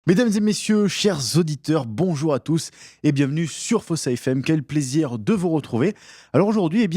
Mesdames et messieurs, chers auditeurs, bonjour à tous et bienvenue sur Fossa FM. Quel plaisir de vous retrouver. Alors aujourd'hui,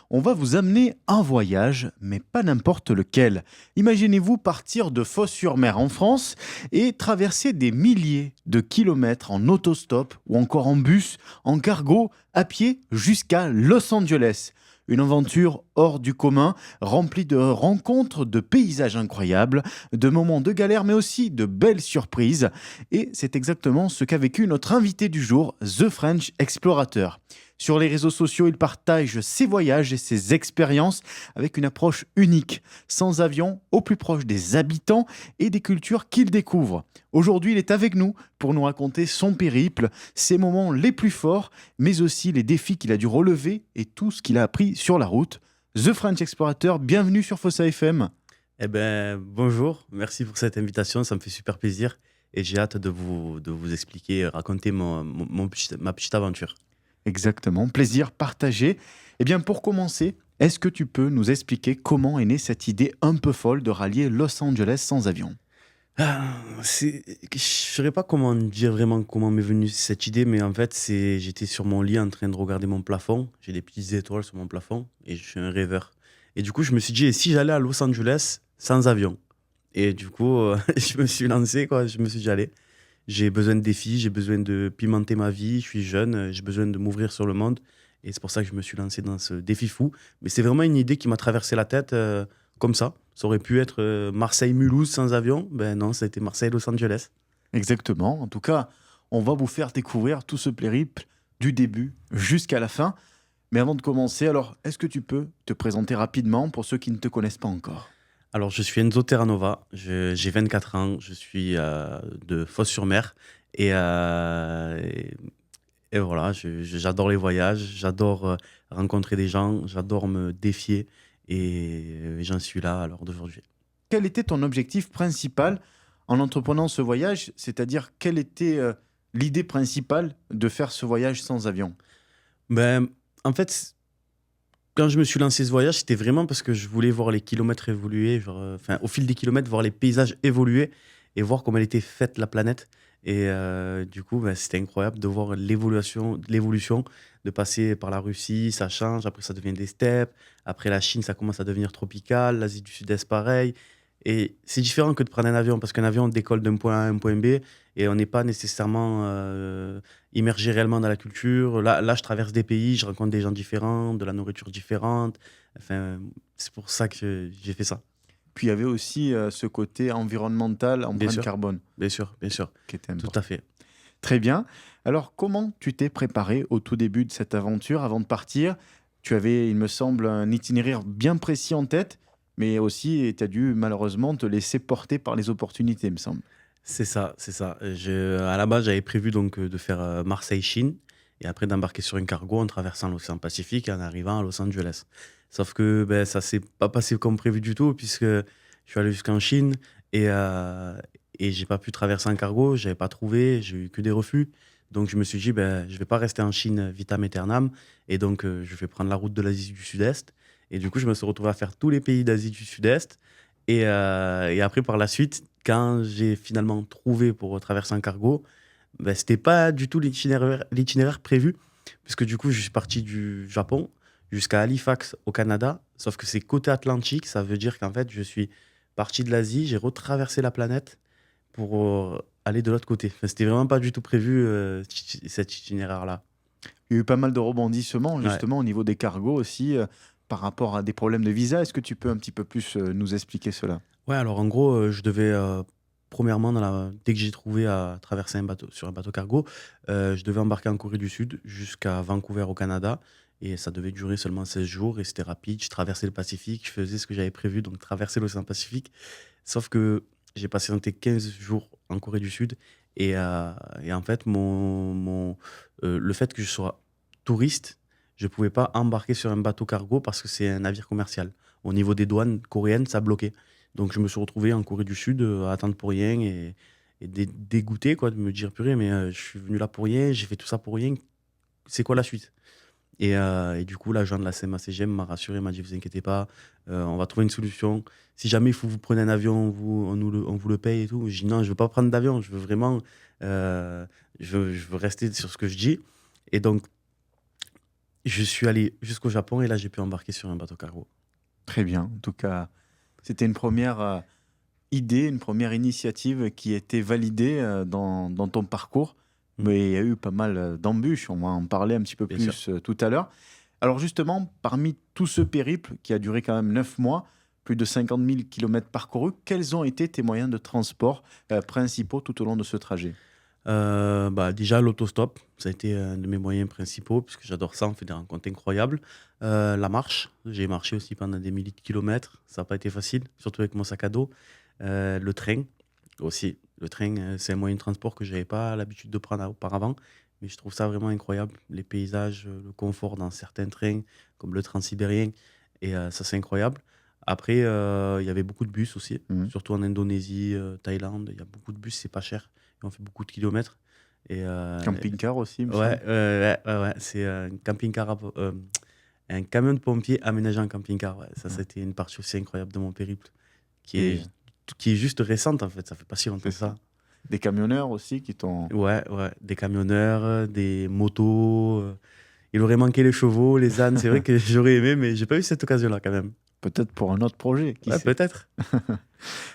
on va vous amener un voyage, mais pas n'importe lequel. Imaginez-vous partir de Fos-sur-Mer en France et traverser des milliers de kilomètres en autostop ou encore en bus, en cargo, à pied jusqu'à Los Angeles. Une aventure hors du commun, remplie de rencontres, de paysages incroyables, de moments de galère, mais aussi de belles surprises. Et c'est exactement ce qu'a vécu notre invité du jour, The French Explorator. Sur les réseaux sociaux, il partage ses voyages et ses expériences avec une approche unique, sans avion, au plus proche des habitants et des cultures qu'il découvre. Aujourd'hui, il est avec nous pour nous raconter son périple, ses moments les plus forts, mais aussi les défis qu'il a dû relever et tout ce qu'il a appris sur la route. The French Explorator, bienvenue sur Fossa FM. Eh ben, bonjour, merci pour cette invitation, ça me fait super plaisir et j'ai hâte de vous expliquer, raconter ma petite aventure. Exactement, plaisir partagé. Pour commencer, est-ce que tu peux nous expliquer comment est née cette idée un peu folle de rallier Los Angeles sans avion? Je saurais pas comment dire vraiment comment m'est venue cette idée, mais en fait, j'étais sur mon lit en train de regarder mon plafond, j'ai des petites étoiles sur mon plafond et je suis un rêveur. Et du coup, je me suis dit, et si j'allais à Los Angeles sans avion? Et du coup, je me suis lancé, quoi, je me suis dit, allez. J'ai besoin de défis, j'ai besoin de pimenter ma vie, je suis jeune, j'ai besoin de m'ouvrir sur le monde. Et c'est pour ça que je me suis lancé dans ce défi fou. Mais c'est vraiment une idée qui m'a traversé la tête comme ça. Ça aurait pu être Marseille-Mulhouse sans avion. Ben non, ça a été Marseille-Los Angeles. Exactement. En tout cas, on va vous faire découvrir tout ce périple du début jusqu'à la fin. Mais avant de commencer, alors, est-ce que tu peux te présenter rapidement pour ceux qui ne te connaissent pas encore? Alors, je suis Enzo Terranova, j'ai 24 ans, je suis de Fos-sur-Mer. Et, et voilà, j'adore les voyages, j'adore rencontrer des gens, j'adore me défier. Et j'en suis là à l'heure d'aujourd'hui. Quel était ton objectif principal en entreprenant ce voyage? C'est-à-dire, quelle était l'idée principale de faire ce voyage sans avion? Ben, en fait, quand je me suis lancé ce voyage, c'était vraiment parce que je voulais voir les kilomètres évoluer, genre, enfin, au fil des kilomètres, voir les paysages évoluer et voir comment elle était faite la planète. Et du coup, ben, c'était incroyable de voir l'évolution, de passer par la Russie, ça change, après ça devient des steppes, après la Chine, ça commence à devenir tropical, l'Asie du Sud-Est, pareil. Et c'est différent que de prendre un avion, parce qu'un avion, on décolle d'un point A à un point B, et on n'est pas nécessairement immergé réellement dans la culture. Là, je traverse des pays, je rencontre des gens différents, de la nourriture différente. Enfin, c'est pour ça que j'ai fait ça. Puis il y avait aussi ce côté environnemental, Bien empreinte sûr, carbone, bien sûr, qui était tout à important. fait. Très bien. Alors, comment tu t'es préparé au tout début de cette aventure avant de partir? Tu avais, il me semble, un itinéraire bien précis en tête, mais aussi tu as dû malheureusement te laisser porter par les opportunités, il me semble. C'est ça, c'est ça. À la base, j'avais prévu donc de faire Marseille-Chine et après d'embarquer sur une cargo en traversant l'océan Pacifique et en arrivant à Los Angeles. Sauf que ben, ça s'est pas passé comme prévu du tout puisque je suis allé jusqu'en Chine et, euh, et j'ai pas pu traverser en cargo, j'avais pas trouvé, j'ai eu que des refus. Donc je me suis dit, ben, je vais pas rester en Chine vitam aeternam et donc je vais prendre la route de l'Asie du Sud-Est. Et du coup, je me suis retrouvé à faire tous les pays d'Asie du Sud-Est. Et après, par la suite, quand j'ai finalement trouvé pour traverser un cargo, ben, c'était pas du tout l'itinéraire prévu, puisque du coup, je suis parti du Japon jusqu'à Halifax au Canada, sauf que c'est côté Atlantique, ça veut dire qu'en fait, je suis parti de l'Asie, j'ai retraversé la planète pour aller de l'autre côté. Enfin, c'était vraiment pas du tout prévu cet itinéraire-là. Il y a eu pas mal de rebondissements, Ouais. justement, au niveau des cargos aussi, par rapport à des problèmes de visa. Est-ce que tu peux un petit peu plus nous expliquer cela? Ouais, alors en gros, je devais, premièrement, dès que j'ai trouvé à traverser un bateau sur un bateau cargo, je devais embarquer en Corée du Sud jusqu'à Vancouver au Canada et ça devait durer seulement 16 jours et c'était rapide. Je traversais le Pacifique, je faisais ce que j'avais prévu, donc traverser l'océan Pacifique. Sauf que j'ai patienté 15 jours en Corée du Sud et en fait, le fait que je sois touriste, je pouvais pas embarquer sur un bateau cargo parce que c'est un navire commercial. Au niveau des douanes coréennes, ça bloquait. Donc je me suis retrouvé en Corée du Sud, à attendre pour rien et dégoûté quoi, de me dire: «Purée, mais je suis venu là pour rien, j'ai fait tout ça pour rien, c'est quoi la suite?» Et du coup, l'agent de la CMA-CGM m'a rassuré, m'a dit, vous inquiétez pas, on va trouver une solution. Si jamais il faut que vous preniez un avion, on vous le paye et tout. Je dis non, je veux pas prendre d'avion, je veux vraiment, euh, je veux rester sur ce que je dis. Et donc, je suis allé jusqu'au Japon et là, j'ai pu embarquer sur un bateau cargo. Très bien. En tout cas, c'était une première idée, une première initiative qui a été validée dans ton parcours. Mm. Mais il y a eu pas mal d'embûches. On va en parler un petit peu Bien sûr. plus tout à l'heure. Alors justement, parmi tout ce périple qui a duré quand même 9 mois, plus de 50 000 kilomètres parcourus, quels ont été tes moyens de transport principaux tout au long de ce trajet? Déjà, l'autostop, ça a été un de mes moyens principaux, puisque j'adore ça, on fait des rencontres incroyables. La marche, j'ai marché aussi pendant des milliers de kilomètres, ça n'a pas été facile, surtout avec mon sac à dos. Le train aussi. Le train, c'est un moyen de transport que je n'avais pas l'habitude de prendre auparavant, mais je trouve ça vraiment incroyable. Les paysages, le confort dans certains trains, comme le Transsibérien, et ça, c'est incroyable. Après, il y avait beaucoup de bus aussi, Mhm. surtout en Indonésie, Thaïlande, il y a beaucoup de bus, c'est pas cher. Et on fait beaucoup de kilomètres. Et Camping-car aussi, il me ouais, semble. ouais, c'est un camping-car, un camion de pompiers aménagé en camping-car. Ouais. Ça, Mhm. c'était une partie aussi incroyable de mon périple, qui Et est, qui est juste récente en fait. Ça fait pas si longtemps c'est que ça. ça. Des camionneurs aussi qui t'ont... Ouais, ouais, des camionneurs, des motos. Il aurait manqué les chevaux, les ânes. C'est vrai que j'aurais aimé, mais j'ai pas eu cette occasion-là quand même. Peut-être pour un autre projet, qui Ouais, sait. peut-être.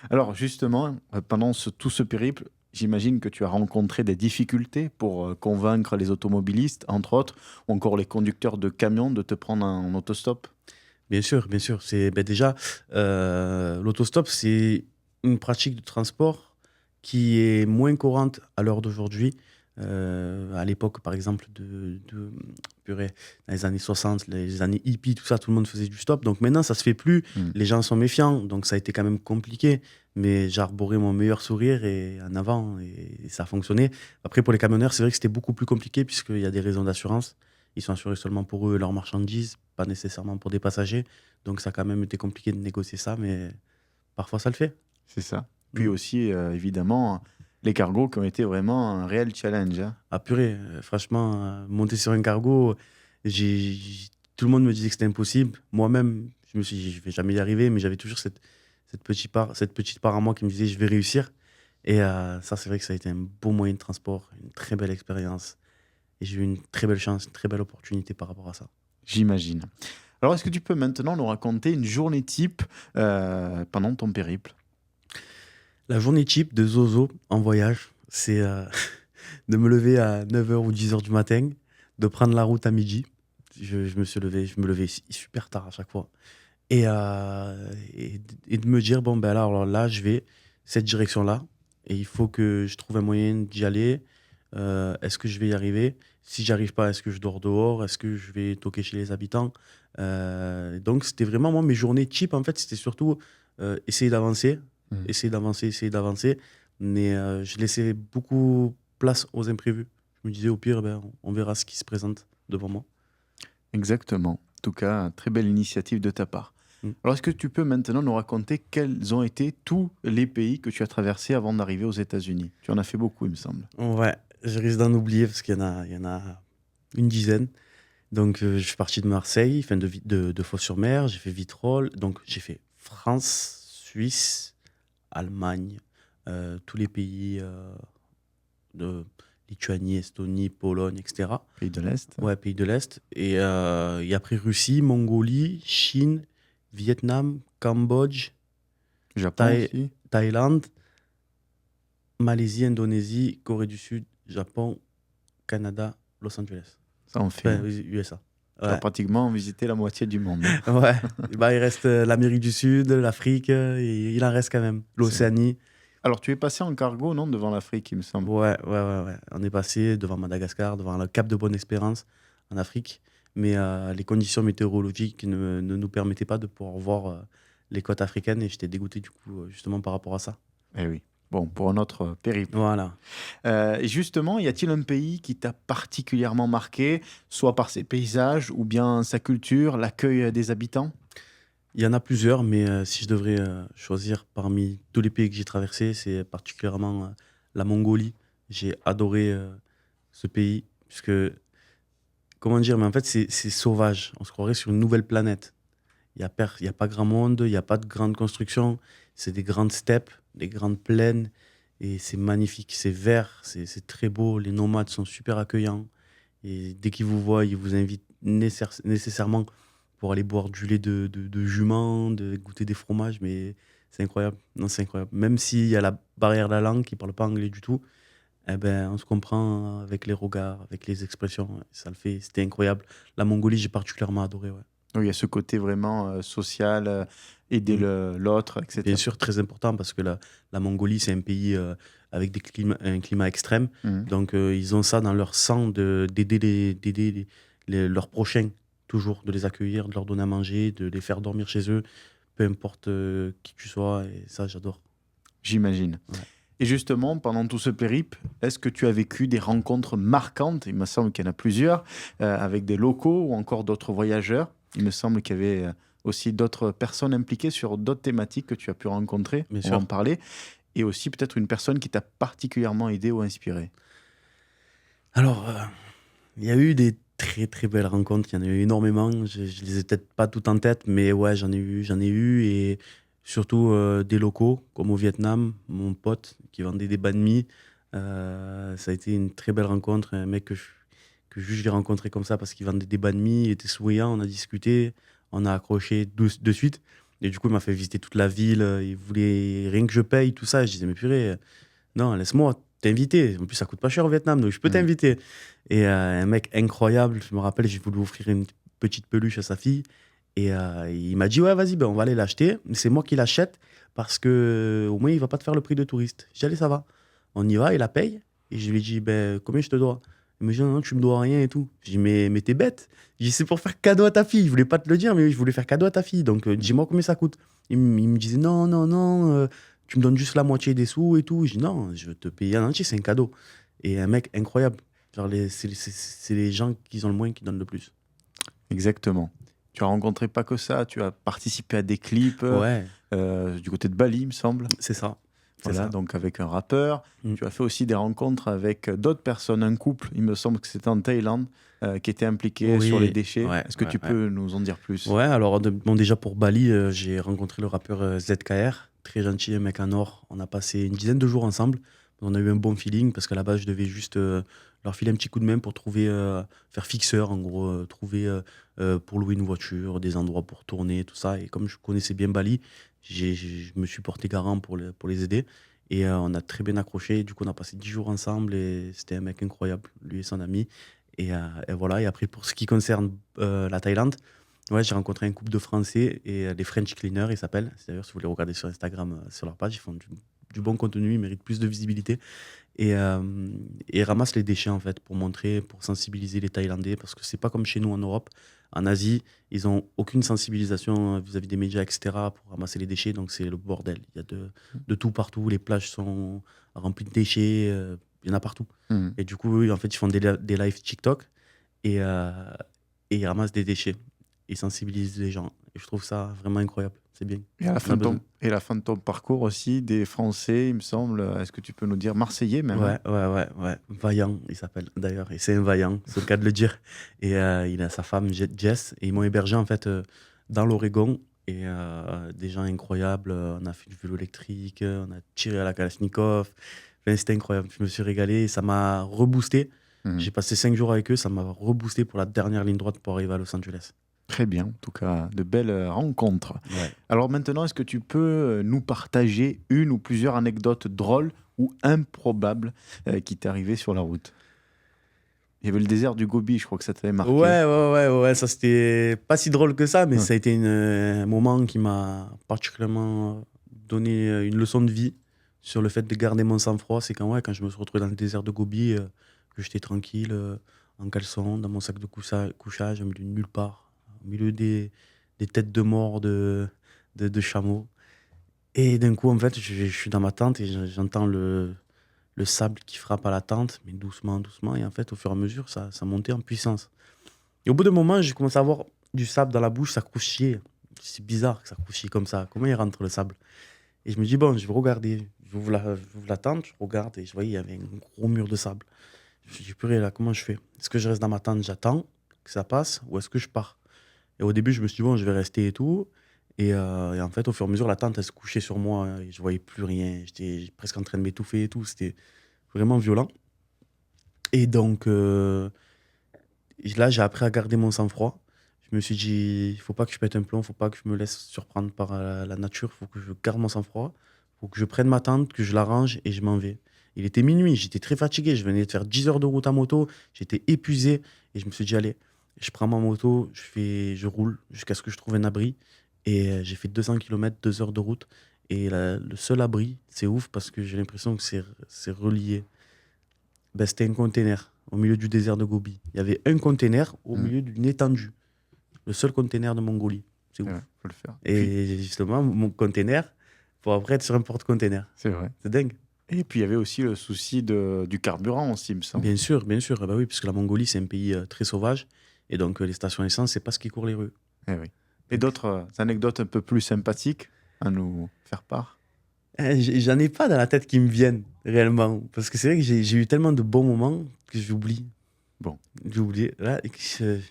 Alors justement, pendant tout ce périple, j'imagine que tu as rencontré des difficultés pour convaincre les automobilistes, entre autres, ou encore les conducteurs de camions de te prendre en autostop. Bien sûr, bien sûr. C'est déjà l'autostop, c'est une pratique de transport qui est moins courante à l'heure d'aujourd'hui. À l'époque, par exemple, purée, dans les années 60, les années hippies, tout ça, tout le monde faisait du stop. Donc maintenant, ça se fait plus. Hmm. Les gens sont méfiants, donc ça a été quand même compliqué. Mais j'ai arboré mon meilleur sourire et en avant, et ça a fonctionné. Après, pour les camionneurs, c'est vrai que c'était beaucoup plus compliqué puisqu'il y a des raisons d'assurance. Ils sont assurés seulement pour eux et leurs marchandises, pas nécessairement pour des passagers. Donc ça a quand même été compliqué de négocier ça, mais parfois ça le fait. C'est ça. Puis Mm. aussi, évidemment, les cargos qui ont été vraiment un réel challenge, hein. Ah purée, franchement, monter sur un cargo, tout le monde me disait que c'était impossible. Moi-même, je me suis dit, je vais jamais y arriver, mais j'avais toujours cette petite part en moi qui me disait, je vais réussir. Et ça, c'est vrai que ça a été un beau moyen de transport, une très belle expérience. Et j'ai eu une très belle chance, une très belle opportunité par rapport à ça. J'imagine. Alors, est-ce que tu peux maintenant nous raconter une journée type pendant ton périple? La journée type de Zozo en voyage, c'est de me lever à 9 h ou 10 h du matin, de prendre la route à midi. Je me levais super tard à chaque fois. Et de me dire, bon, ben alors là, je vais cette direction-là, et il faut que je trouve un moyen d'y aller. Est-ce que je vais y arriver? Si j'y arrive pas, est-ce que je dors dehors? Est-ce que je vais toquer chez les habitants? Donc, c'était vraiment, moi, mes journées type, en fait, c'était surtout essayer d'avancer, Hmm. essayer d'avancer, essayer d'avancer. Mais je laissais beaucoup place aux imprévus. Je me disais, au pire, ben, on verra ce qui se présente devant moi. Exactement. En tout cas, très belle initiative de ta part. Mm. Alors, est-ce que tu peux maintenant nous raconter quels ont été tous les pays que tu as traversés avant d'arriver aux États-Unis? Tu en as fait beaucoup, il me semble. Ouais, je risque d'en oublier parce qu'il y en a une dizaine. Donc, je suis parti de Marseille, enfin de Fos-sur-Mer, j'ai fait Vitrolles, donc j'ai fait France, Suisse, Allemagne, tous les pays de Lituanie, Estonie, Pologne, etc. Pays de l'Est. Ouais, pays de l'Est. Et après Russie, Mongolie, Chine, Vietnam, Cambodge, Japon Thaï- aussi. Thaïlande, Malaisie, Indonésie, Corée du Sud, Japon, Canada, Los Angeles. Ça en fait, Enfin, hein. USA. Tu as Ouais. pratiquement visité la moitié du monde, hein. Ouais, bah, il reste l'Amérique du Sud, l'Afrique, et il en reste quand même. C'est vrai. L'Océanie. Alors, tu es passé en cargo, non, devant l'Afrique, il me semble. Ouais, ouais, ouais, ouais. On est passé devant Madagascar, devant le Cap de Bonne-Espérance en Afrique. Mais les conditions météorologiques ne nous permettaient pas de pouvoir voir les côtes africaines et j'étais dégoûté du coup, justement par rapport à ça. Eh oui. Bon, pour un autre périple. Voilà. Et justement, y a-t-il un pays qui t'a particulièrement marqué, soit par ses paysages ou bien sa culture, l'accueil des habitants? Il y en a plusieurs, mais si je devrais choisir parmi tous les pays que j'ai traversés, c'est particulièrement la Mongolie. J'ai adoré ce pays, puisque comment dire, mais en fait, c'est sauvage. On se croirait sur une nouvelle planète. Il y a pas grand monde, il y a pas de grandes constructions. C'est des grandes steppes, des grandes plaines. Et c'est magnifique, c'est vert, c'est très beau. Les nomades sont super accueillants. Et dès qu'ils vous voient, ils vous invitent nécessairement pour aller boire du lait de jument, de goûter des fromages. Mais c'est incroyable. Non, c'est incroyable. Même s'il y a la barrière de la langue, qui ne parle pas anglais du tout, eh ben, on se comprend avec les regards, avec les expressions. Ça le fait. C'était incroyable. La Mongolie, j'ai particulièrement adoré. Ouais. Oui, il y a ce côté vraiment social, aider Mm. l'autre, Bien etc. sûr, très important parce que la Mongolie, c'est un pays avec un climat extrême. Mhm. Donc, ils ont ça dans leur sang d'aider leurs prochains, toujours, de les accueillir, de leur donner à manger, de les faire dormir chez eux, peu importe qui tu sois. Et ça, j'adore. J'imagine. Ouais. Et justement, pendant tout ce périple, est-ce que tu as vécu des rencontres marquantes? Il me semble qu'il y en a plusieurs, avec des locaux ou encore d'autres voyageurs. Il me semble qu'il y avait aussi d'autres personnes impliquées sur d'autres thématiques que tu as pu rencontrer. Bien On va en sûr. parler. Et aussi peut-être une personne qui t'a particulièrement aidé ou inspiré. Alors, il y a eu des très très belles rencontres, il y en a eu énormément. Je les ai peut-être pas toutes en tête, mais ouais, j'en ai eu et surtout des locaux, comme au Vietnam, mon pote qui vendait des banh mi. Ça a été une très belle rencontre, un mec que juste j'ai rencontré comme ça parce qu'il vendait des banh mi, il était souriant, on a discuté, on a accroché de suite. Et du coup, il m'a fait visiter toute la ville, il voulait rien que je paye, tout ça. Je disais, mais purée, non, laisse-moi t'inviter. En plus, ça coûte pas cher au Vietnam, donc je peux Mhm. t'inviter. Et un mec incroyable, je me rappelle, j'ai voulu offrir une petite peluche à sa fille. Et il m'a dit, ouais, vas-y, ben, on va aller l'acheter. Mais c'est moi qui l'achète parce que au moins, il va pas te faire le prix de touriste. J'ai dit, allez, ça va. On y va, il la paye. Et je lui ai dit, ben, combien je te dois? Il me dit, non, non, tu me dois rien et tout. J'ai dit, mais t'es bête. J'ai dit, c'est pour faire cadeau à ta fille. Je voulais pas te le dire, mais je voulais faire cadeau à ta fille. Donc, dis-moi combien ça coûte. Il me disait, non, non, non, tu me donnes juste la moitié des sous et tout. Je dis, non, je veux te payer en entier, c'est un cadeau. Et un mec incroyable. Genre, c'est les gens qui ont le moins qui donnent le plus. Exactement. Tu as rencontré pas que ça, tu as participé à des clips Ouais, du côté de Bali, il me semble. c'est ça. C'est Voilà, ça. donc avec un rappeur. Mm. Tu as fait aussi des rencontres avec d'autres personnes, un couple, il me semble que c'était en Thaïlande, qui était impliqué sur les Oui, déchets. ouais, Est-ce que ouais, tu ouais. peux nous en dire plus? Ouais, alors, bon, déjà pour Bali, j'ai rencontré le rappeur ZKR. Très gentil, un mec en or. On a passé une dizaine de jours ensemble. On a eu un bon feeling parce qu'à la base, je devais juste leur filer un petit coup de main pour trouver, faire fixeur, en gros, trouver pour louer une voiture, des endroits pour tourner, tout ça. Et comme je connaissais bien Bali, je me suis porté garant pour les aider. Et on a très bien accroché. Du coup, on a passé 10 jours ensemble et c'était un mec incroyable, lui et son ami. Et voilà. Et après, pour ce qui concerne la Thaïlande, ouais, j'ai rencontré un couple de Français et des French Cleaners, ils s'appellent. D'ailleurs, si vous les regardez sur Instagram, sur leur page, ils font du bon contenu, ils méritent plus de visibilité. Et ils ramassent les déchets, en fait, pour montrer, pour sensibiliser les Thaïlandais, parce que c'est pas comme chez nous en Europe. En Asie, ils ont aucune sensibilisation vis-à-vis des médias, etc., pour ramasser les déchets, donc c'est le bordel. Il y a de tout partout, les plages sont remplies de déchets, il y en a partout. Mhm. Et du coup, eux, en fait, ils font des lives TikTok et, euh, et ils ramassent des déchets. Ils sensibilisent les gens. Et je trouve ça vraiment incroyable. C'est bien. Et à la On fin a de besoin. ton parcours aussi, des Français, il me semble, est-ce que tu peux nous dire Marseillais même, hein? Ouais, ouais, ouais, ouais. Vaillant, il s'appelle d'ailleurs. Et c'est un vaillant, c'est le cas de le dire. Et il a sa femme, Jess. Et ils m'ont hébergé en fait dans l'Oregon. Et des gens incroyables. On a fait du vélo électrique, on a tiré à la Kalachnikov. Enfin, c'était incroyable. Je me suis régalé. Ça m'a reboosté. Mhm. J'ai passé 5 jours avec eux. Ça m'a reboosté pour la dernière ligne droite pour arriver à Los Angeles. Très bien, en tout cas, de belles rencontres. Ouais. Alors maintenant, est-ce que tu peux nous partager une ou plusieurs anecdotes drôles ou improbables qui t'est arrivé sur la route? Il y avait le désert du Gobi, je crois que ça t'avait marqué. Ouais, ouais, ouais, ouais, ça c'était pas si drôle que ça, mais Hum. ça a été un moment qui m'a particulièrement donné une leçon de vie sur le fait de garder mon sang-froid. C'est quand, ouais, quand je me suis retrouvé dans le désert de Gobi, que j'étais tranquille, en caleçon, dans mon sac de couchage, au milieu de nulle part, au milieu des têtes de mort de chameaux. Et d'un coup, en fait, je suis dans ma tente et j'entends le sable qui frappe à la tente, mais doucement, doucement. Et en fait, au fur et à mesure, ça montait en puissance. Et au bout d'un moment, j'ai commencé à avoir du sable dans la bouche, ça croustillait. C'est bizarre que ça croustille comme ça. Comment il rentre le sable? Et je me dis, bon, je vais regarder. J'ouvre la tente, je regarde et je voyais, il y avait un gros mur de sable. Je me suis dit, purée, là, comment je fais? Est-ce que je reste dans ma tente, j'attends? que ça passe ou est-ce que je pars? Et au début, je me suis dit: «Bon, je vais rester et tout». Et en fait, au fur et à mesure, la tente, elle se couchait sur moi et je voyais plus rien. J'étais presque en train de m'étouffer et tout. C'était vraiment violent. Et donc, là, j'ai appris à garder mon sang-froid. Je me suis dit: «Il faut pas que je pète un plomb, faut pas que je me laisse surprendre par, la nature, faut que je garde mon sang-froid, faut que je prenne ma tente, que je la range et je m'en vais». Il était minuit, j'étais très fatigué, je venais de faire 10 heures de route à moto, j'étais épuisé et je me suis dit: «Allez, je prends ma moto, je roule jusqu'à ce que je trouve un abri». Et j'ai fait 200 kilomètres, 2 heures de route et le seul abri, c'est ouf parce que j'ai l'impression que c'est relié. C'était un container au milieu du désert de Gobi. Il y avait un container au Mm. milieu d'une étendue. Le seul container de Mongolie. C'est Ouais, ouf. faut le faire. Puis, Et justement, mon container, faut après être sur un porte-container. c'est vrai. C'est dingue. Et puis il y avait aussi le souci du carburant aussi, il me semble. Bien sûr. Ah bah oui, puisque la Mongolie, c'est un pays très sauvage. Et donc, les stations essence, c'est pas ce qui court les rues. Eh oui. Et Donc, d'autres anecdotes un peu plus sympathiques à nous faire part? j'en ai pas dans la tête qui me viennent réellement. Parce que c'est vrai que j'ai eu tellement de bons moments que j'oublie. Bon, J'ai oublié. Là, je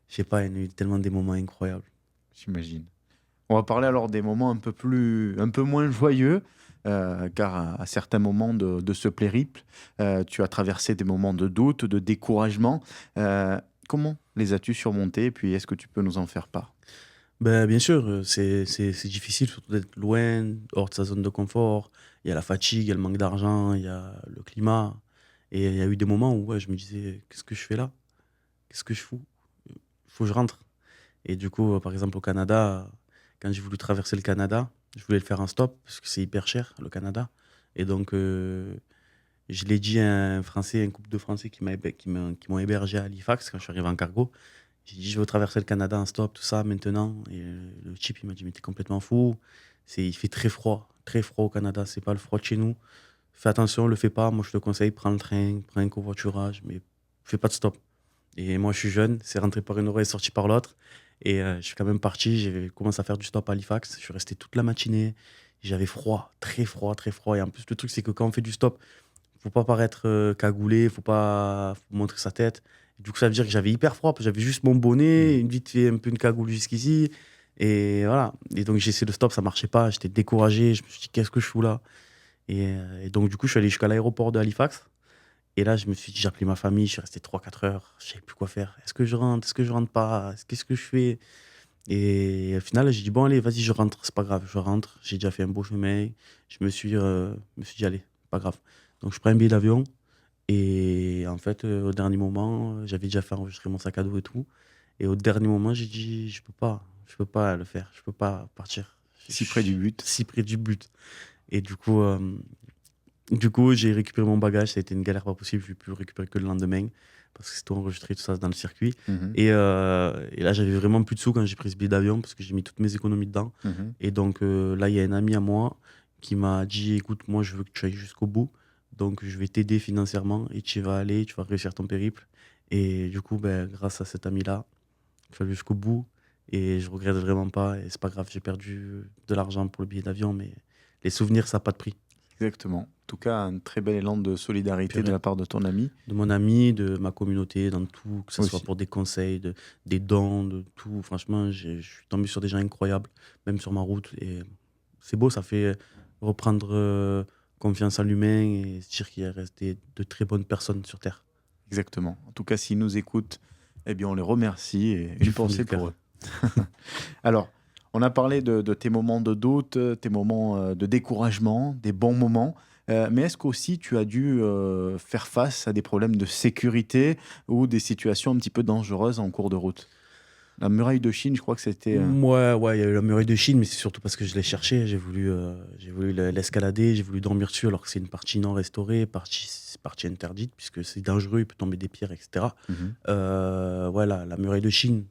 sais pas, il y en a eu tellement des moments incroyables. j'imagine. On va parler alors des moments un peu moins joyeux, car à certains moments de ce périple, tu as traversé des moments de doute, de découragement. Comment les as-tu surmontés? Et puis, est-ce que tu peux nous en faire part? Ben, bien sûr, c'est difficile, surtout d'être loin, hors de sa zone de confort. Il y a la fatigue, il y a le manque d'argent, il y a le climat. Et il y a eu des moments où ouais, je me disais: «Qu'est-ce que je fais là? Qu'est-ce que je fous? Il faut que je rentre». Et du coup, par exemple, au Canada, quand j'ai voulu traverser le Canada, je voulais le faire en stop parce que c'est hyper cher, le Canada. Et donc, je l'ai dit à un Français, un couple de Français qui m'ont hébergé à Halifax quand je suis arrivé en cargo. J'ai dit: «Je veux traverser le Canada en stop, tout ça, maintenant». Et le type, il m'a dit: «Mais tu complètement fou, il fait très froid au Canada, c'est pas le froid de chez nous. Fais attention, le fais pas. Moi, je te conseille, prends le train, prends un covoiturage, mais fais pas de stop». Et moi, je suis jeune, c'est rentré par une oreille, sorti par l'autre. Et je suis quand même parti, j'ai commencé à faire du stop à Halifax. Je suis resté toute la matinée. J'avais froid, très froid, très froid. Et en plus, le truc, c'est que quand on fait du stop, faut pas paraître cagoulé, faut montrer sa tête. Du coup, ça veut dire que j'avais hyper froid, parce que j'avais juste mon bonnet, Mhm. une vite fait un peu une cagoule jusqu'ici. Et voilà. Et donc, j'ai essayé le stop, ça marchait pas. J'étais découragé. Je me suis dit: «Qu'est-ce que je fous là?» Et donc, du coup, je suis allé jusqu'à l'aéroport de Halifax. Et là, je me suis dit, j'ai appelé ma famille, je suis resté 3 4 heures, je savais plus quoi faire. Est-ce que je rentre? Est-ce que je rentre pas? Qu'est-ce que je fais? Et au final, j'ai dit: «Bon, allez, vas-y, je rentre, c'est pas grave, je rentre». J'ai déjà fait un beau chemin. Je me suis dit: «Allez, pas grave». Donc, je prends un billet d'avion. Et en fait, au dernier moment, j'avais déjà fait enregistrer mon sac à dos et tout. Et au dernier moment, j'ai dit: je peux pas le faire, je peux pas partir. Si près du but. Si près du but». Et du coup, j'ai récupéré mon bagage, ça a été une galère pas possible, j'ai pu le récupérer que le lendemain, parce que c'est tout enregistré, tout ça dans le circuit. Mhm. Et là, j'avais vraiment plus de sous quand j'ai pris ce billet d'avion, parce que j'ai mis toutes mes économies dedans. Mhm. Et donc là, il y a un ami à moi qui m'a dit: «Écoute, moi, je veux que tu ailles jusqu'au bout, donc je vais t'aider financièrement et tu vas aller, tu vas réussir ton périple». Et du coup, ben, grâce à cet ami-là, je suis allé jusqu'au bout et je regrette vraiment pas. Et c'est pas grave, j'ai perdu de l'argent pour le billet d'avion, mais les souvenirs, ça n'a pas de prix. Exactement. En tout cas, un très bel élan de solidarité de Purée. la part de ton ami. De mon ami, de ma communauté, dans tout, que ce soit Aussi. pour des conseils, des dons, de tout. Franchement, je suis tombé sur des gens incroyables, même sur ma route. Et c'est beau, ça fait reprendre confiance en l'humain et se dire qu'il reste de très bonnes personnes sur Terre. Exactement. En tout cas, s'ils nous écoutent, eh bien, on les remercie et Du une fond pensée du pour cœur. eux. Alors, on a parlé de tes moments de doute, tes moments de découragement, des bons moments. Mais est-ce qu'aussi tu as dû faire face à des problèmes de sécurité ou des situations un petit peu dangereuses en cours de route? La muraille de Chine, je crois que c'était... Ouais, ouais, il y a eu la muraille de Chine, mais c'est surtout parce que je l'ai cherché. J'ai voulu l'escalader, j'ai voulu dormir dessus, alors que c'est une partie non restaurée, partie interdite, puisque c'est dangereux, il peut tomber des pierres, etc. Mhm. Voilà, la muraille de Chine.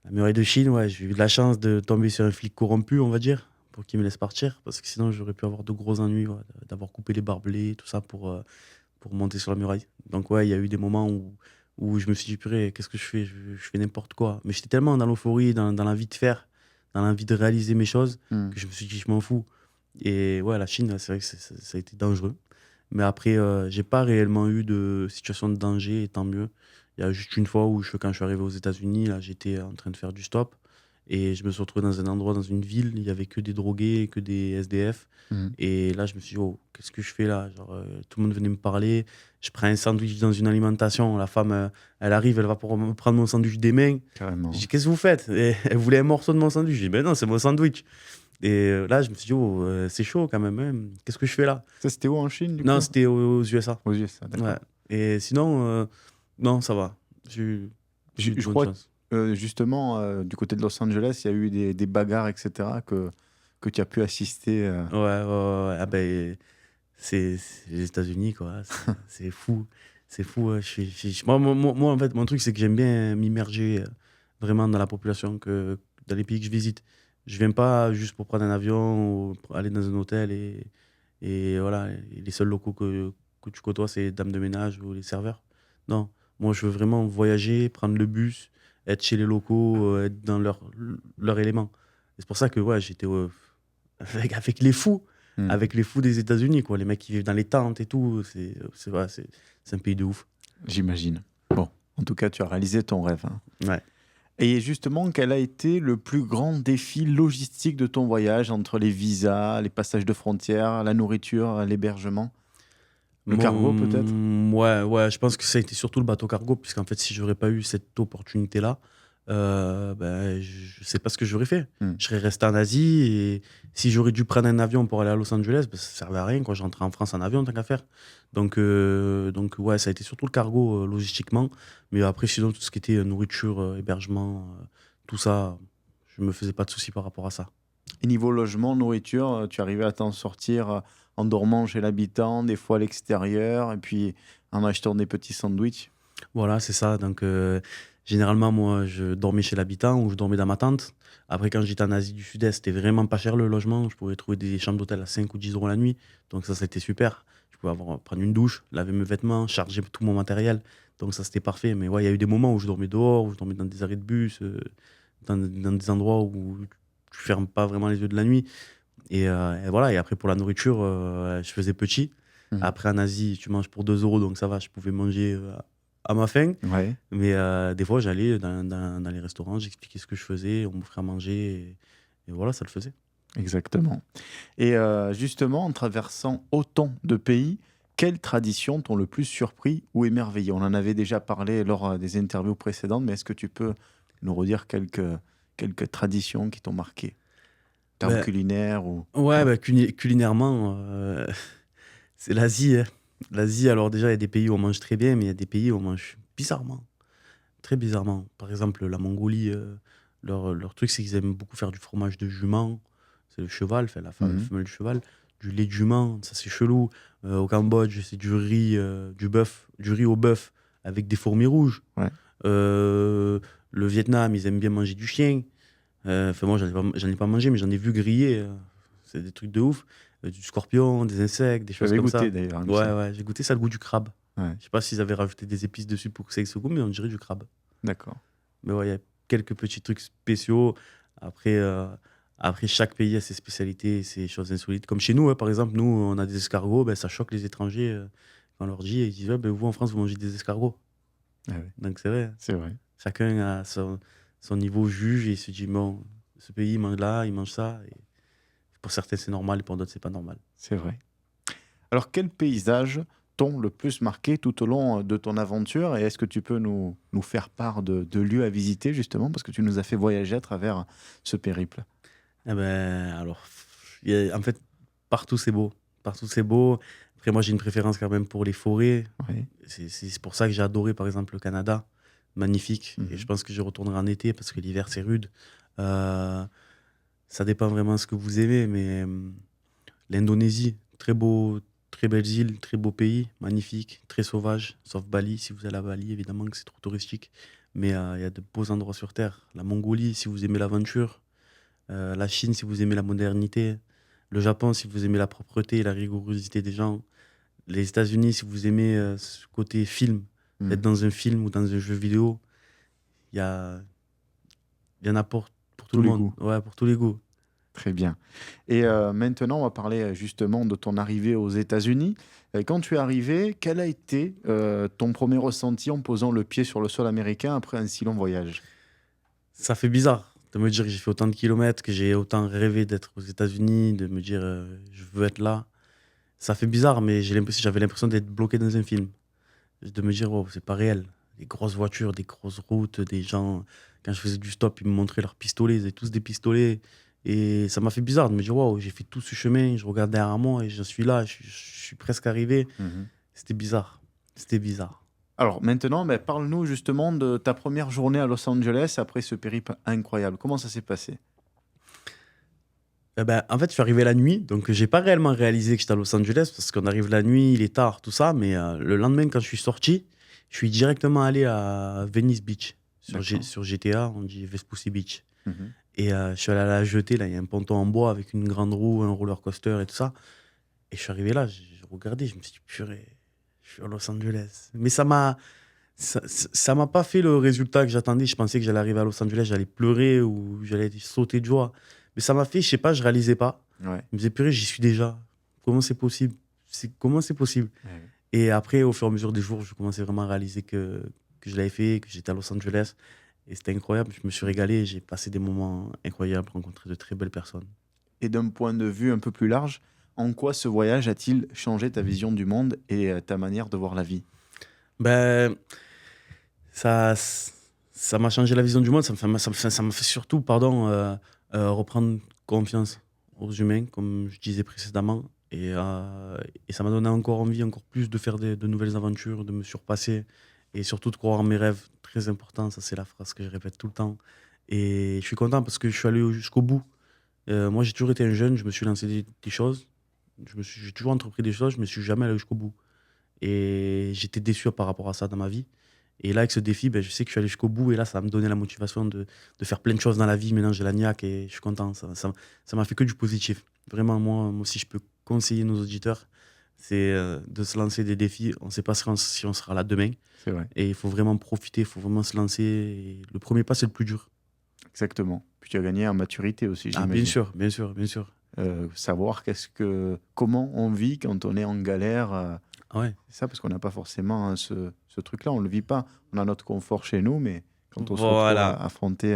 La muraille de Chine, ouais, j'ai eu de la chance de tomber sur un flic corrompu, on va dire, pour qu'il me laisse partir, parce que sinon j'aurais pu avoir de gros ennuis, ouais, d'avoir coupé les barbelés, tout ça pour monter sur la muraille. Donc ouais, il y a eu des moments où je me suis dit: «Purée, qu'est-ce que je fais? Je fais n'importe quoi». Mais j'étais tellement dans l'euphorie, dans l'envie de faire, dans l'envie de réaliser mes choses, Mhm. que je me suis dit: «Je m'en fous». Et ouais, la Chine, c'est vrai que ça a été dangereux. Mais après, j'ai pas réellement eu de situation de danger, et tant mieux. Il y a juste une fois où quand je suis arrivé aux États-Unis, là, j'étais en train de faire du stop et je me suis retrouvé dans un endroit, dans une ville, il y avait que des drogués, que des SDF. Mhm. Et là, je me suis dit, oh, qu'est-ce que je fais là? Genre, tout le monde venait me parler. Je prends un sandwich dans une alimentation. La femme, elle arrive, elle va pour me prendre mon sandwich des mains. Je Carrément. dis, qu'est-ce que vous faites? Et elle voulait un morceau de mon sandwich. Je dis, ben non, c'est mon sandwich. Et là, je me suis dit, oh, c'est chaud quand même, hein. Qu'est-ce que je fais là? Ça, c'était où en Chine, du Non, coup? c'était aux USA. Aux USA, Ouais. d'accord. Et sinon, non, ça va. J'ai eu de Je bonnes crois chances. justement, du côté de Los Angeles, il y a eu des bagarres, etc., que tu as pu assister. Ouais, ouais, ouais, ouais. Ah ben, c'est les États-Unis, quoi. C'est fou. C'est fou. Ouais. Moi, en fait, mon truc, c'est que j'aime bien m'immerger vraiment dans la population, dans les pays que je visite. Je viens pas juste pour prendre un avion ou pour aller dans un hôtel et voilà. Et les seuls locaux que tu côtoies, c'est les dames de ménage ou les serveurs. Non. Moi, je veux vraiment voyager, prendre le bus, être chez les locaux, être dans leur élément. Et c'est pour ça que ouais, j'étais avec les fous Hmm. avec les fous des États-Unis, quoi. Les mecs qui vivent dans les tentes et tout, ouais, c'est un pays de ouf. J'imagine. Bon, en tout cas, tu as réalisé ton rêve, hein. Ouais. Et justement, quel a été le plus grand défi logistique de ton voyage entre les visas, les passages de frontières, la nourriture, l'hébergement? Le cargo, peut-être? Ouais, ouais, je pense que ça a été surtout le bateau cargo, puisqu'en fait, si j'aurais pas eu cette opportunité-là, ben, je sais pas ce que j'aurais fait. Hmm. Je serais resté en Asie et si j'aurais dû prendre un avion pour aller à Los Angeles, ben, ça servait à rien, quoi. Je rentrais en France en avion, tant qu'à faire. Donc ouais, ça a été surtout le cargo, logistiquement. Mais après, sinon, tout ce qui était nourriture, hébergement, tout ça, je me faisais pas de soucis par rapport à ça. Et niveau logement, nourriture, tu arrivais à t'en sortir en dormant chez l'habitant, des fois à l'extérieur, et puis en achetant des petits sandwichs. Voilà, c'est ça. Donc, généralement, moi, je dormais chez l'habitant ou je dormais dans ma tente. Après, quand j'étais en Asie du Sud-Est, c'était vraiment pas cher le logement. Je pouvais trouver des chambres d'hôtel à 5 ou 10 euros la nuit. Donc, ça, c'était super. Je pouvais prendre une douche, laver mes vêtements, charger tout mon matériel. Donc, ça, c'était parfait. Mais ouais, il y a eu des moments où je dormais dehors, où je dormais dans des arrêts de bus, dans des endroits où tu fermes pas vraiment les yeux de la nuit. Et voilà. Et après, pour la nourriture, je faisais petit. Mhm. Après, en Asie, tu manges pour 2 euros, donc ça va, je pouvais manger à ma faim. Ouais, Mais des fois, j'allais dans les restaurants, j'expliquais ce que je faisais, on m'offrait à manger, et voilà, ça le faisait. exactement. Et justement, en traversant autant de pays, quelles traditions t'ont le plus surpris ou émerveillé? On en avait déjà parlé lors des interviews précédentes, mais est-ce que tu peux nous redire quelques traditions qui t'ont marqué? En termes Ben, culinaires ou... ouais, ben, culinairement, c'est l'Asie, hein. L'Asie, alors déjà, il y a des pays où on mange très bien, mais il y a des pays où on mange bizarrement, très bizarrement. Par exemple, la Mongolie, leur truc, c'est qu'ils aiment beaucoup faire du fromage de jument, c'est le cheval, enfin, la Mhm. femelle du cheval, du lait de jument, ça c'est chelou. Au Cambodge, c'est du riz, du bœuf, du riz au bœuf avec des fourmis rouges. Ouais. Euh, le Vietnam, ils aiment bien manger du chien. Enfin, moi, j'en ai pas mangé, mais j'en ai vu griller. C'est des trucs de ouf. Du scorpion, des insectes, des Tu choses avais comme goûté ça. d'ailleurs, il me Ouais, semble. ouais, j'ai goûté ça, le goût du crabe. Ouais, Je sais pas s'ils avaient rajouté des épices dessus pour que ça ait ce goût, mais on dirait du crabe. d'accord. Mais ouais, il y a quelques petits trucs spéciaux. Après, après, chaque pays a ses spécialités, et ses choses insolites. Comme chez nous, hein, par exemple, nous, on a des escargots, ben, ça choque les étrangers quand on leur dit, et ils disent, ouais, ben, vous, en France, vous mangez des escargots. Ah ouais, Donc c'est vrai, c'est vrai. chacun a son niveau juge et il se dit, bon, ce pays, il mange là, il mange ça. Et pour certains, c'est normal, et pour d'autres, c'est pas normal. C'est vrai. Alors, quels paysages t'ont le plus marqué tout au long de ton aventure? Et est-ce que tu peux nous faire part de lieux à visiter, justement, parce que tu nous as fait voyager à travers ce périple? Eh ben, alors, en fait, partout c'est beau. Partout c'est beau. Après, moi, j'ai une préférence quand même pour les forêts. Oui. C'est pour ça que j'ai adoré, par exemple, le Canada. Magnifique. Et je Mhm. pense que je retournerai en été parce que l'hiver, c'est rude. Euh, Ça dépend vraiment de ce que vous aimez, mais l'Indonésie, très beau, très belles îles, très beau pays, magnifique, très sauvage, sauf Bali. Si vous allez à Bali, évidemment que c'est trop touristique. Mais il y a de beaux endroits sur Terre. La Mongolie, si vous aimez l'aventure. La Chine, si vous aimez la modernité. Le Japon, si vous aimez la propreté et la rigorosité des gens. Les États-Unis, si vous aimez ce côté film, être Mhm. dans un film ou dans un jeu vidéo, il y a, il y en a pour tout Tous le les monde. goûts. Ouais, pour tous les goûts. Très bien. Et maintenant, on va parler justement de ton arrivée aux États-Unis. Quand tu es arrivé, quel a été ton premier ressenti en posant le pied sur le sol américain après un si long voyage? Ça fait bizarre de me dire que j'ai fait autant de kilomètres, que j'ai autant rêvé d'être aux États-Unis, de me dire, «Je veux être là». Ça fait bizarre, mais j'avais l'impression d'être bloqué dans un film. De me dire: «Waouh, c'est pas réel». Des grosses voitures, des grosses routes, des gens quand je faisais du stop, ils me montraient leurs pistolets, ils avaient tous des pistolets et ça m'a fait bizarre de me dire: «Waouh, j'ai fait tout ce chemin, je regarde derrière moi et je suis là, je suis presque arrivé». Mmh. C'était bizarre, c'était bizarre. Alors maintenant, parle-nous justement de ta première journée à Los Angeles après ce périple incroyable. Comment ça s'est passé? En fait, je suis arrivé la nuit, donc j'ai pas réellement réalisé que j'étais à Los Angeles parce qu'on arrive la nuit, il est tard, tout ça, mais le lendemain, quand je suis sorti, je suis directement allé à Venice Beach. D'accord. Sur GTA, on dit Vespucci Beach. Mmh. Et je suis allé à la jetée, là, il y a un ponton en bois avec une grande roue, un roller coaster et tout ça. Et je suis arrivé là, j'ai regardé, je me suis dit: «Purée, je suis à Los Angeles». Mais ça m'a pas fait le résultat que j'attendais. Je pensais que j'allais arriver à Los Angeles, j'allais pleurer ou j'allais sauter de joie. Mais ça m'a fait, je sais pas, je réalisais pas. Ouais. Je me disais: «Purée, j'y suis déjà. Comment c'est possible? Comment c'est possible?» Ouais. Et après, au fur et à mesure des jours, je commençais vraiment à réaliser que je l'avais fait, que j'étais à Los Angeles et c'était incroyable. Je me suis régalé et j'ai passé des moments incroyables, rencontré de très belles personnes. Et d'un point de vue un peu plus large, en quoi ce voyage a-t-il changé ta vision du monde et ta manière de voir la vie? Ben, ça ça m'a changé la vision du monde, ça m'a fait surtout, pardon, reprendre confiance aux humains, comme je disais précédemment et ça m'a donné encore envie, encore plus de faire de nouvelles aventures, de me surpasser et surtout de croire en mes rêves. Très important, ça, c'est la phrase que je répète tout le temps et je suis content parce que je suis allé jusqu'au bout. Moi, j'ai toujours été un jeune, je me suis lancé des choses, j'ai toujours entrepris des choses, je me suis jamais allé jusqu'au bout et j'étais déçu par rapport à ça dans ma vie. Et là, avec ce défi, je sais que je suis allé jusqu'au bout et là, ça va me donner la motivation de faire plein de choses dans la vie. Maintenant, j'ai la niaque et je suis content. Ça m'a fait que du positif. Vraiment, moi, si je peux conseiller nos auditeurs, c'est de se lancer des défis. On ne sait pas si on sera là demain. C'est vrai, Et il faut vraiment profiter, il faut vraiment se lancer. Et le premier pas, c'est le plus dur. exactement. Puis tu as gagné en maturité aussi, Ah, bien j'imagine. sûr, bien sûr, bien sûr. Savoir comment on vit quand on est en galère, Ah ouais, c'est ça, parce qu'on n'a pas forcément, hein, ce truc-là, on ne le vit pas. On a notre confort chez nous, mais quand on se retrouve voilà. affronté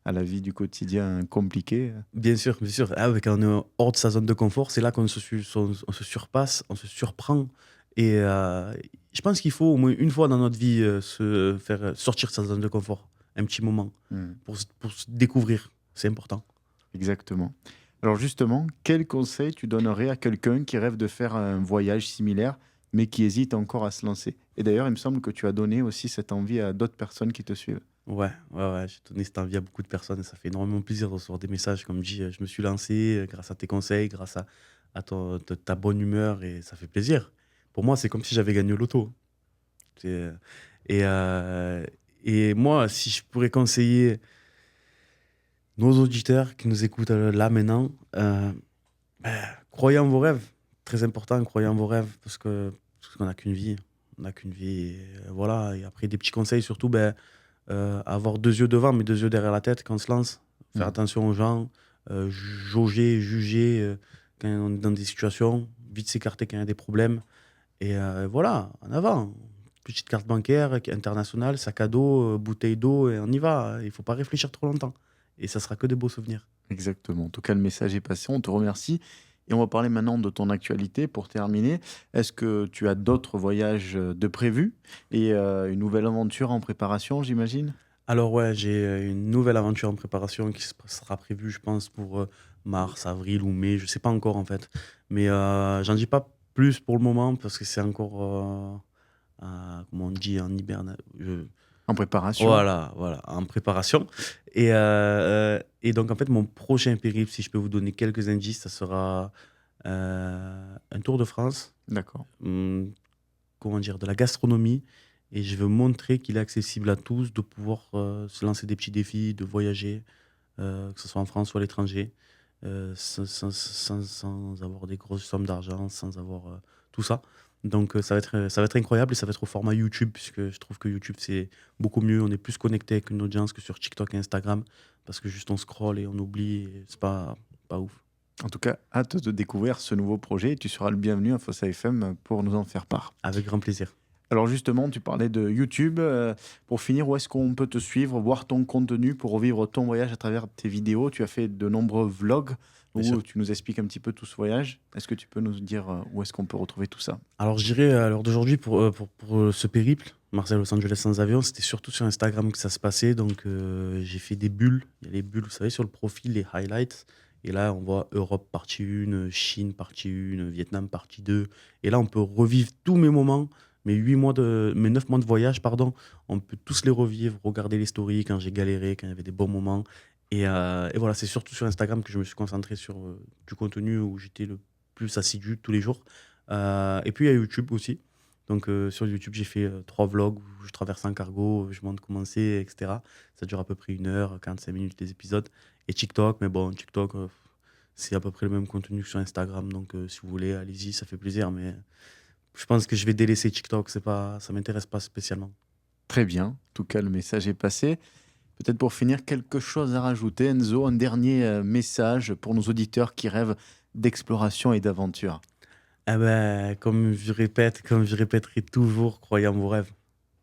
à la vie du quotidien compliqué, Bien sûr, bien sûr. Ah ouais, quand on est hors de sa zone de confort, c'est là on se surpasse, on se surprend. Et je pense qu'il faut au moins une fois dans notre vie se faire sortir de sa zone de confort, un petit moment, hmm, pour se découvrir. C'est important. exactement. Alors justement, quel conseil tu donnerais à quelqu'un qui rêve de faire un voyage similaire, mais qui hésite encore à se lancer? Et d'ailleurs, il me semble que tu as donné aussi cette envie à d'autres personnes qui te suivent. Ouais, ouais, ouais. J'ai donné cette envie à beaucoup de personnes et ça fait énormément plaisir de recevoir des messages comme dit je me suis lancé grâce à tes conseils, grâce à ta bonne humeur et ça fait plaisir. Pour moi, c'est comme si j'avais gagné au loto. C'est, et, euh, et moi, si je pourrais conseiller nos auditeurs qui nous écoutent là maintenant, croyez en vos rêves. Très important, croyez en vos rêves parce qu'on n'a qu'une vie. On n'a qu'une vie. Et, voilà. Et après, des petits conseils, surtout, avoir deux yeux devant, mais deux yeux derrière la tête quand on se lance. Faire Mhm. attention aux gens, jauger, juger quand on est dans des situations, vite s'écarter quand il y a des problèmes. Et voilà, en avant. Petite carte bancaire internationale, sac à dos, bouteille d'eau, et on y va. Il faut pas réfléchir trop longtemps. Et ça sera que des beaux souvenirs. Exactement. En tout cas, le message est passé. On te remercie. Et on va parler maintenant de ton actualité pour terminer. Est-ce que tu as d'autres voyages de prévus et une nouvelle aventure en préparation, j'imagine? Alors ouais, j'ai une nouvelle aventure en préparation sera prévue, je pense, pour mars, avril ou mai. Je sais pas encore en fait. Mais j'en dis pas plus pour le moment parce que c'est encore, comment on dit, en hiberne. En préparation? Voilà, voilà, en préparation. Et donc, en fait, mon prochain périple, si je peux vous donner quelques indices, ça sera un tour de France, D'accord. hum, comment dire, de la gastronomie. Et je veux montrer qu'il est accessible à tous de pouvoir se lancer des petits défis, de voyager, que ce soit en France ou à l'étranger, sans avoir des grosses sommes d'argent, sans avoir tout ça. Donc ça va être incroyable et ça va être au format YouTube, puisque je trouve que YouTube, c'est beaucoup mieux. On est plus connecté avec une audience que sur TikTok et Instagram, parce que juste on scroll et on oublie, et c'est pas pas ouf. En tout cas, hâte de découvrir ce nouveau projet. Tu seras le bienvenu à Fossa FM pour nous en faire part. Avec grand plaisir. Alors justement, tu parlais de YouTube. Pour finir, où est-ce qu'on peut te suivre, voir ton contenu pour revivre ton voyage à travers tes vidéos? Tu as fait de nombreux vlogs Bien où sûr. tu nous expliques un petit peu tout ce voyage. Est-ce que tu peux nous dire où est-ce qu'on peut retrouver tout ça? Alors, je dirais, à l'heure d'aujourd'hui, pour ce périple, Marseille-Los Angeles sans avion, c'était surtout sur Instagram que ça se passait. Donc, j'ai fait des bulles. Il y a les bulles, vous savez, sur le profil, les highlights. Et là, on voit Europe partie 1, Chine partie 1, Vietnam partie 2. Et là, on peut revivre tous mes moments, mes 9 mois de voyage, pardon. On peut tous les revivre, regarder les stories quand j'ai galéré, quand il y avait des bons moments. Et voilà, c'est surtout sur Instagram que je me suis concentré sur du contenu où j'étais le plus assidu tous les jours. Et puis, il y a YouTube aussi. Donc, sur YouTube, j'ai fait 3 vlogs où je traverse un cargo, je montre comment c'est, etc. Ça dure à peu près 1 heure, 45 minutes les épisodes. Et TikTok, mais bon, TikTok, c'est à peu près le même contenu que sur Instagram. Donc, si vous voulez, allez-y, ça fait plaisir. Mais je pense que je vais délaisser TikTok. Ça m'intéresse pas spécialement. Très bien. En tout cas, le message est passé. Peut-être pour finir, quelque chose à rajouter, Enzo, un dernier message pour nos auditeurs qui rêvent d'exploration et d'aventure. Eh ben, comme je répéterai toujours, croyez en vos rêves,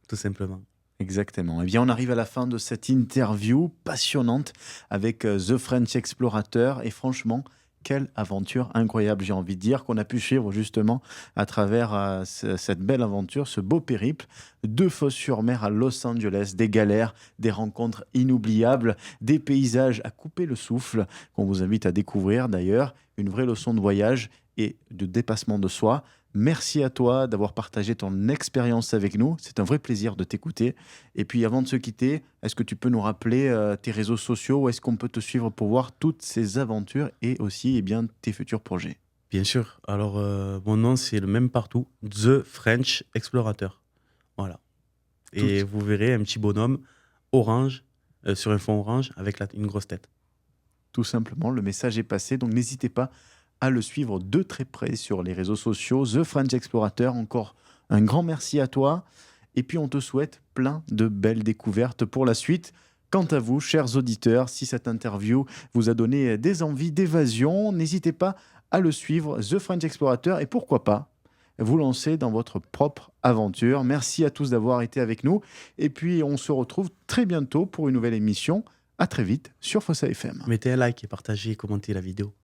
tout simplement. Exactement. Eh bien, on arrive à la fin de cette interview passionnante avec The French Explorateur. Et franchement, quelle aventure incroyable, j'ai envie de dire, qu'on a pu suivre justement à travers cette belle aventure, ce beau périple de Fos-sur-Mer à Los Angeles, des galères, des rencontres inoubliables, des paysages à couper le souffle, qu'on vous invite à découvrir d'ailleurs, une vraie leçon de voyage et de dépassement de soi. Merci à toi d'avoir partagé ton expérience avec nous. C'est un vrai plaisir de t'écouter. Et puis avant de se quitter, est-ce que tu peux nous rappeler tes réseaux sociaux? Où est-ce qu'on peut te suivre pour voir toutes ces aventures et aussi tes futurs projets? Bien sûr. Alors, mon nom, c'est le même partout, The French Explorateur. Voilà. Tout, Et vous verrez un petit bonhomme orange, sur un fond orange, avec une grosse tête. tout simplement, le message est passé. Donc n'hésitez pas à le suivre de très près sur les réseaux sociaux. The French Explorateur, encore un grand merci à toi. Et puis on te souhaite plein de belles découvertes pour la suite. Quant à vous, chers auditeurs, si cette interview vous a donné des envies d'évasion, n'hésitez pas à le suivre, The French Explorateur, et pourquoi pas vous lancer dans votre propre aventure. Merci à tous d'avoir été avec nous. Et puis on se retrouve très bientôt pour une nouvelle émission. À très vite sur Fossa FM. Mettez un like et partagez et commentez la vidéo.